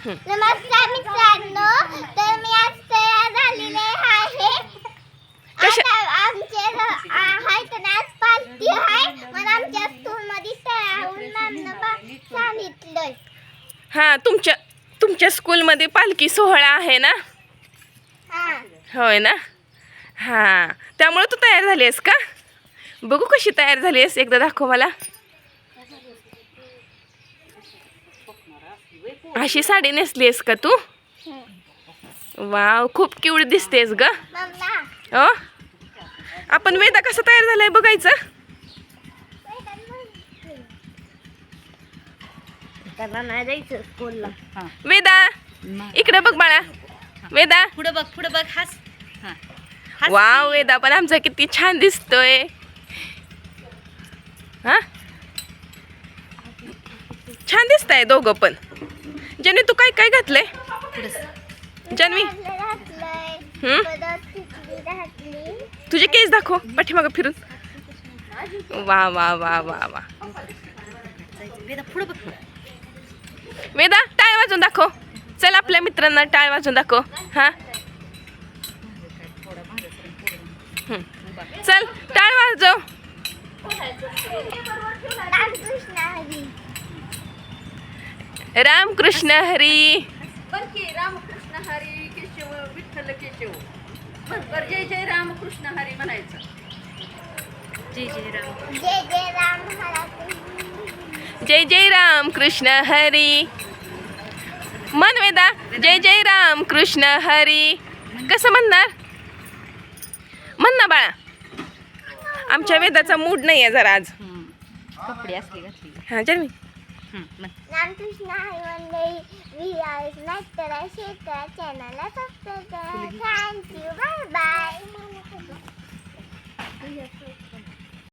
नमस्कार मित्रांनो, तर मी आज तयार झालेले आहे. आता आमचे आहेत ना पार्टी आहे, मला आमच्या स्कूल मध्ये तयार होऊन मॅमनं सांगितलंय. हा, तुमच्या स्कूलमध्ये पालखी सोहळा आहे ना? होय ना? हा, त्यामुळे तू तयार झाली आहेस का? बघू कशी तयार झाली आहेस, एकदा दाखव मला. अशी साडी नेसली आहेस का तू? वाव, खूप क्यूट दिसतेस ग. हो, आपण वेदा कसा तयार झालाय बघायचं. वेदा इकडे बघ बाळा. वेदा पुढे बघ. हास. वाव, वेदा पण आमचा किती छान दिसतोय. हा, छान दिसताय दोघं पण. जन्वी तू काय काय घातलंय? जन्वी तुझे केस दाखव पाठीमागं फिरून. वा वा वा वा वा. वेदा टाळ वाजून दाखव. चल आपल्या मित्रांना टाळ वाजून दाखव. हा, चल टाळ वाजव. रामकृष्ण हरी. रामकृष्ण हरी केशव विठ्ठल केशव. बरोबर, जय जय रामकृष्ण हरी म्हणायचं. जय जय राम. जय जय राम कृष्ण हरी. म्हण वेदा, जय जय राम कृष्ण हरी. कसं म्हणणार? म्हण ना बाळा. आमच्या वेदाचा मूड नाही आहे जरा आज. कपडे असले घातले. हा जन्वी. रामकृष्ण हरी मंडळी, व्हिडिओ लाईक करा, शेअर करा, चॅनलला सबस्क्राईब करा. Thank you, bye bye.